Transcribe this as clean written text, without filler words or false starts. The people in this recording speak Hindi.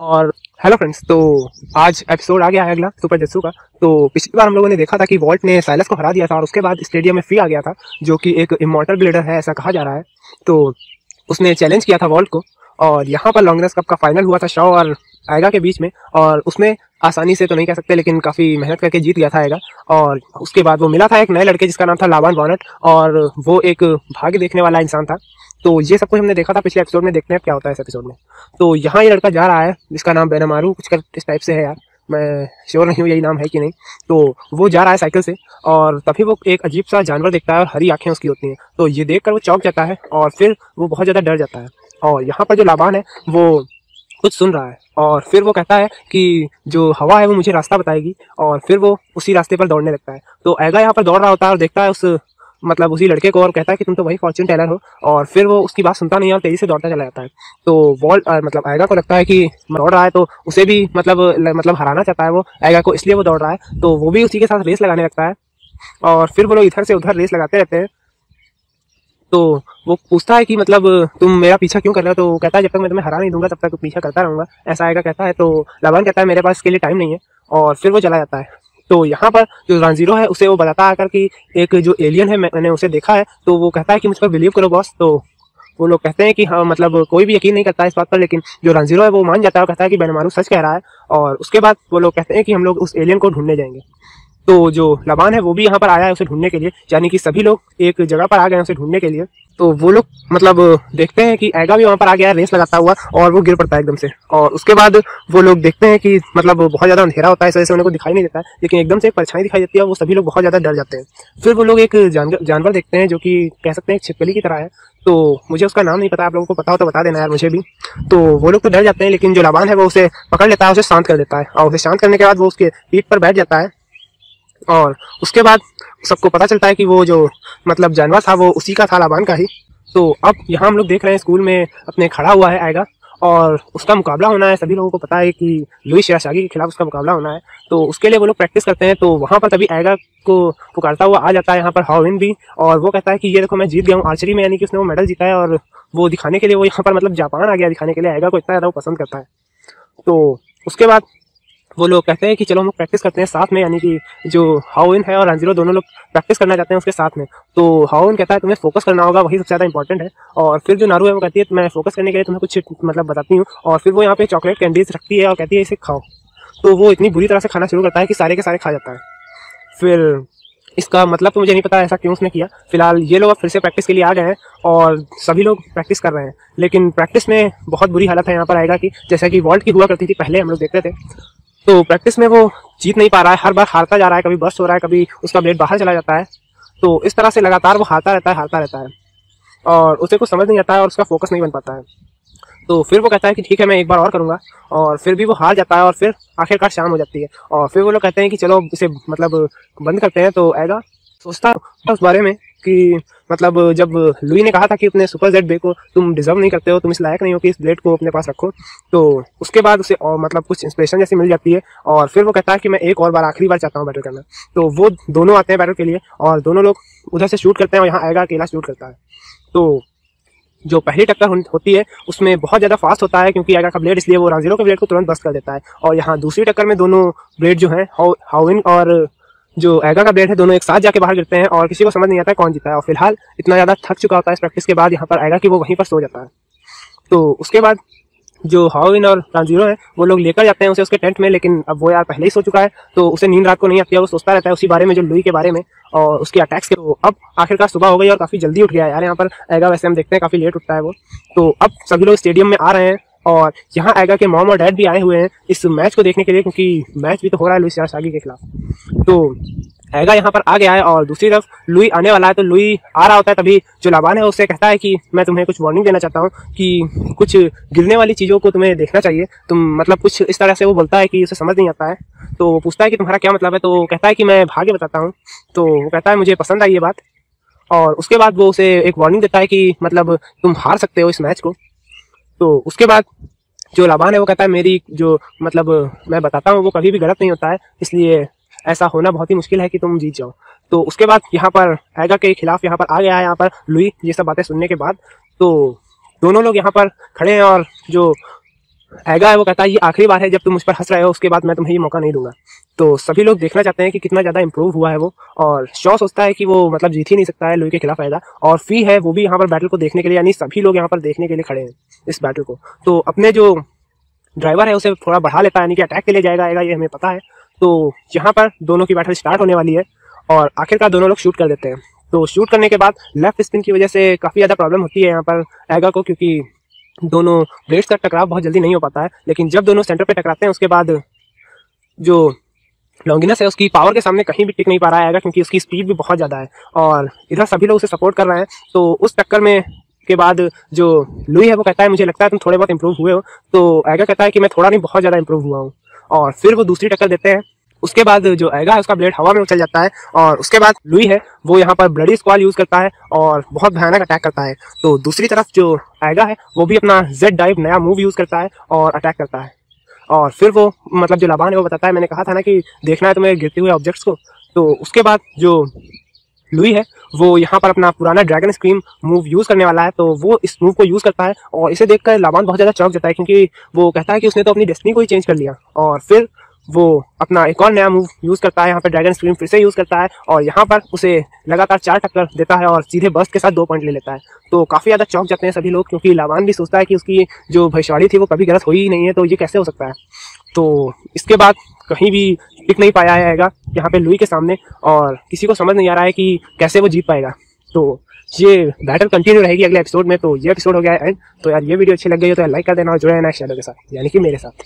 और हेलो फ्रेंड्स, तो आज एपिसोड आ गया है अगला सुपर जत्सु का। तो पिछली बार हम लोगों ने देखा था कि वॉल्ट ने साइलस को हरा दिया था और उसके बाद स्टेडियम में फ्री आ गया था, जो कि एक इमॉर्टल ब्लेडर है ऐसा कहा जा रहा है। तो उसने चैलेंज किया था वॉल्ट को और यहाँ पर लॉन्गनेस कप का फाइनल हुआ था शॉ और आएगा के बीच में। और उसमें आसानी से तो नहीं कह सकते, लेकिन काफ़ी मेहनत करके जीत गया था आएगा। और उसके बाद वो मिला था एक नए लड़के जिसका नाम था लावान बॉनेट, और वो एक भाग्य देखने वाला इंसान था। तो ये सब कुछ हमने देखा था पिछले एपिसोड में, देखते हैं क्या होता है इस एपिसोड में। तो यहाँ ये लड़का जा रहा है जिसका नाम बेनामारू कुछ कर इस टाइप से है यार, मैं श्योर नहीं हूँ यही नाम है कि नहीं। तो वो जा रहा है साइकिल से और तभी वो एक अजीब सा जानवर देखता है और हरी आंखें उसकी होती हैं। तो ये देखकर वो चौंक जाता है और फिर वो बहुत ज़्यादा डर जाता है। और यहाँ पर जो लाबान है वो कुछ सुन रहा है और फिर वो कहता है कि जो हवा है वो मुझे रास्ता बताएगी, और फिर वो उसी रास्ते पर दौड़ने लगता है। तो ऐगा यहाँ पर दौड़ रहा होता है और देखता है उसी लड़के को और कहता है कि तुम तो वही फॉर्च्यून टेलर हो। और फिर वो उसकी बात सुनता नहीं है और तेजी से दौड़ता चला जाता है। तो वॉल्ट ऐगा को लगता है कि दौड़ रहा है तो उसे भी हराना चाहता है वो ऐगा को, इसलिए वो दौड़ रहा है। तो वो भी उसी के साथ रेस लगाने लगता है और फिर वो लोग इधर से उधर रेस लगाते रहते हैं। तो वो पूछता है कि तुम मेरा पीछा क्यों कर रहे हो। तो वो कहता है जब तक मैं तुम्हें हरा नहीं दूंगा तब तक पीछा करता रहूंगा, ऐसा आएगा कहता है। तो लाबान कहता है मेरे पास इसके लिए टाइम नहीं है, और फिर वो चला जाता है। तो यहाँ पर जो रानजीरो है उसे वो बताता आकर कि एक जो एलियन है मैंने उसे देखा है। तो वो कहता है कि मुझ पर बिलीव करो बॉस। तो वो लोग कहते हैं कि हाँ, कोई भी यकीन नहीं करता इस बात पर, लेकिन जो रानजीरो है वो मान जाता है और कहता है कि बेनामारू सच कह रहा है। और उसके बाद वो लोग कहते हैं कि हम लोग उस एलियन को ढूंढने जाएंगे। तो जो लाबान है वो भी यहाँ पर आया है उसे ढूंढने के लिए, यानी कि सभी लोग एक जगह पर आ गए हैं उसे ढूंढने के लिए। तो वो लोग देखते हैं कि ऐगा भी वहाँ पर आ गया है रेस लगाता हुआ, और वो गिर पड़ता है एकदम से। और उसके बाद वो लोग देखते हैं कि बहुत ज़्यादा अंधेरा होता है, इस वजह से उन्हें को दिखाई नहीं देता है, लेकिन एकदम से एक परछाई दिखाई देती है और वो सभी लोग बहुत ज़्यादा डर जाते हैं। फिर वो लोग एक जानवर देखते हैं जो कि कह सकते हैं एक छिपकली की तरह है। तो मुझे उसका नाम नहीं पता, आप लोगों को पता हो तो बता देना यार मुझे भी। तो वो लोग तो डर जाते हैं, लेकिन जो लाबान है वो उसे पकड़ लेता है, उसे शांत कर देता है, और उसे शांत करने के बाद वो उसके पीठ पर बैठ जाता है। और उसके बाद सबको पता चलता है कि वो जो जानवर था वो उसी का था, लाबान का ही। तो अब यहाँ हम लोग देख रहे हैं स्कूल में अपने खड़ा हुआ है आएगा और उसका मुकाबला होना है। सभी लोगों को पता है कि लुई शिराशागी के खिलाफ उसका मुकाबला होना है, तो उसके लिए वो लोग प्रैक्टिस करते हैं। तो वहाँ पर तभी आएगा को पुकारता हुआ आ जाता है यहाँ पर हाओविन भी, और वो कहता है कि ये देखो मैं जीत गया हूँ आर्चरी में, यानी कि उसने वो मेडल जीता है। और वो दिखाने के लिए वो यहाँ पर जापान आ गया दिखाने के लिए, आएगा को इतना ज़्यादा वो पसंद करता है। तो उसके बाद वो लोग कहते हैं कि चलो हम लोग प्रैक्टिस करते हैं साथ में, यानी कि जो हाओविन है और रानजीरो दोनों लोग प्रैक्टिस करना चाहते हैं उसके साथ में। तो हाओविन कहता है तुम्हें फोकस करना होगा, वही सबसे ज़्यादा इंपॉर्टेंट है। और फिर जो नारू है वो कहती है मैं फोकस करने के लिए तुम्हें कुछ बताती हूँ, और फिर वो यहाँ पे चॉकलेट कैंडीज रखती है और कहती है इसे खाओ। तो वो इतनी बुरी तरह से खाना शुरू करता है कि सारे के सारे खा जाता है। फिर इसका तो मुझे नहीं पता ऐसा क्यों उसने किया। फिलहाल ये लोग अब फिर से प्रैक्टिस के लिए आ गए हैं और सभी लोग प्रैक्टिस कर रहे हैं, लेकिन प्रैक्टिस में बहुत बुरी हालत है यहाँ पर आएगा कि जैसा कि वॉल्ट की हुआ करती थी पहले हम लोग देखते थे। तो प्रैक्टिस में वो जीत नहीं पा रहा है, हर बार हारता जा रहा है, कभी बर्स्ट हो रहा है, कभी उसका ब्लेड बाहर चला जाता है। तो इस तरह से लगातार वो हारता रहता है और उसे कुछ समझ नहीं आता है और उसका फोकस नहीं बन पाता है। तो फिर वो कहता है कि ठीक है मैं एक बार और करूँगा, और फिर भी वो हार जाता है और फिर आखिरकार शाम हो जाती है। और फिर वो लोग कहते हैं कि चलो इसे बंद करते हैं। तो आएगा सोचता है उस बारे में कि जब लुई ने कहा था कि अपने सुपर जेड बे को तुम डिजर्व नहीं करते हो, तुम इस लायक नहीं हो कि इस ब्लेड को अपने पास रखो। तो उसके बाद उसे और कुछ इंस्पिरेशन जैसी मिल जाती है, और फिर वो कहता है कि मैं एक और बार आखिरी बार चाहता हूँ बैटल करना। तो वो दोनों आते हैं बैटल के लिए और दोनों लोग उधर से शूट करते हैं और यहाँ आएगा अकेला शूट करता है। तो जो पहली टक्कर होती है उसमें बहुत ज़्यादा फास्ट होता है क्योंकि आएगा का ब्लेड, इसलिए वो रानजीरो के ब्लेड को तुरंत बस्ट कर देता है। और यहाँ दूसरी टक्कर में दोनों ब्लेड जो हैं हाओविन और जो ऐगा का ब्लेड है दोनों एक साथ जाके बाहर गिरते हैं और किसी को समझ नहीं आता है कौन जीता है। और फिलहाल इतना ज़्यादा थक चुका होता है इस प्रैक्टिस के बाद यहाँ पर आएगा कि वो वहीं पर सो जाता है। तो उसके बाद जो हाओविन और रानजीरो है वो लोग लेकर जाते हैं उसे उसके टेंट में, लेकिन अब वो यार पहले ही सो चुका है तो उसे नींद रात को नहीं आती है, वो सोचता रहता है उसी बारे में, जो लुई के बारे में और उसके अटैक्स के। तो अब आखिरकार सुबह हो गई और काफ़ी जल्दी उठ गया यार यहाँ पर आएगा, वैसे हम देखते हैं काफ़ी लेट उठता है वो। तो अब सभी लोग स्टेडियम में आ रहे हैं और यहाँ आएगा के मॉम और डैड भी आए हुए हैं इस मैच को देखने के लिए, क्योंकि मैच भी तो हो रहा है लुई शिराशागी के खिलाफ। तो आएगा यहाँ पर आ गया है और दूसरी तरफ लुई आने वाला है। तो लुई आ रहा होता है तभी जो लाबान है उससे कहता है कि मैं तुम्हें कुछ वार्निंग देना चाहता हूँ कि कुछ गिरने वाली चीज़ों को तुम्हें देखना चाहिए, तुम कुछ इस तरह से वो बोलता है कि उसे समझ नहीं आता है। तो वो पूछता है कि तुम्हारा क्या मतलब है। तो वो कहता है कि मैं भाग्य बताता हूँ। तो वो कहता है मुझे पसंद आई ये बात, और उसके बाद वो उसे एक वार्निंग देता है कि तुम हार सकते हो इस मैच को। तो उसके बाद जो लाबान है वो कहता है मेरी जो मैं बताता हूँ वो कभी भी गलत नहीं होता है, इसलिए ऐसा होना बहुत ही मुश्किल है कि तुम जीत जाओ। तो उसके बाद यहाँ पर आएगा के खिलाफ यहाँ पर आ गया है यहाँ पर लुई ये सब बातें सुनने के बाद। तो दोनों लोग यहाँ पर खड़े हैं और जो ऐगा है वो कहता है ये आखिरी बार है जब तुम मुझ पर हंस रहे हो, उसके बाद मैं तुम्हें ये मौका नहीं दूंगा। तो सभी लोग देखना चाहते हैं कि कितना ज़्यादा इंप्रूव हुआ है वो, और शॉ सोचता है कि वो मतलब जीत ही नहीं सकता है लुई के खिलाफ ऐगा, और फी है वो भी यहाँ पर बैटल को देखने के लिए, यानी सभी लोग यहाँ पर देखने के लिए खड़े हैं इस बैटल को। तो अपने जो ड्राइवर है उसे थोड़ा बढ़ा लेता है, यानी कि अटैक के लिए जाएगा ऐगा, ये हमें पता है। तो यहाँ पर दोनों की बैटल स्टार्ट होने वाली है और आखिरकार दोनों लोग शूट कर देते हैं। तो शूट करने के बाद लेफ्ट स्पिन की वजह से काफ़ी ज़्यादा प्रॉब्लम होती है यहाँ पर ऐगा को, क्योंकि दोनों ब्लेड्स का टकराव बहुत जल्दी नहीं हो पाता है। लेकिन जब दोनों सेंटर पे टकराते हैं उसके बाद जो लॉन्गिनस है उसकी पावर के सामने कहीं भी टिक नहीं पा रहा है, क्योंकि उसकी स्पीड भी बहुत ज़्यादा है और इधर सभी लोग उसे सपोर्ट कर रहे हैं। तो उस टक्कर में के बाद जो लुई है वो कहता है मुझे लगता है तुम थोड़े बहुत इंप्रूव हुए हो। तो ऐगा कहता है कि मैं थोड़ा नहीं बहुत ज़्यादा इंप्रूव हुआ हूँ, और फिर वो दूसरी टक्कर देते हैं। उसके बाद जो ऐगा है उसका ब्लेड हवा में उछल जाता है और उसके बाद लुई है वो यहाँ पर ब्लडी स्क्वाल यूज करता है और बहुत भयानक अटैक करता है। तो दूसरी तरफ जो ऐगा है वो भी अपना जेड डाइव नया मूव यूज करता है और अटैक करता है। और फिर वो मतलब जो लाबान है वो बताता है, मैंने कहा था ना कि देखना है तुम्हें गिरते हुए ऑब्जेक्ट्स को। तो उसके बाद जो लुई है वो यहाँ पर अपना पुराना ड्रैगन स्क्रीम मूव यूज करने वाला है। तो वो इस मूव को यूज करता है और इसे देखकर लाबान बहुत ज़्यादा चौंक जाता है, क्योंकि वो कहता है कि उसने तो अपनी डेस्टिनी को ही चेंज कर लिया। और फिर वो अपना एक और नया मूव यूज करता है, यहाँ पर ड्रैगन स्क्रीम फिर से यूज करता है और यहाँ पर उसे लगातार 4 टक्कर देता है और सीधे बर्स्ट के साथ 2 पॉइंट ले लेता है। तो काफ़ी ज़्यादा चौंक जाते हैं सभी लोग, क्योंकि लाबान भी सोचता है कि उसकी जो भविष्यवाणी थी वो कभी गलत हुई ही नहीं है, तो ये कैसे हो सकता है। तो इसके बाद कहीं भी टिक नहीं पाया है ऐगा यहाँ पे लुई के सामने, और किसी को समझ नहीं आ रहा है कि कैसे वो जीत पाएगा। तो ये बैटल कंटिन्यू रहेगी अगले एपिसोड में। तो ये एपिसोड हो गया है एंड। तो यार ये वीडियो अच्छी लग गई हो तो लाइक कर देना और जुड़े रहना शैडो के साथ, यानी कि मेरे साथ।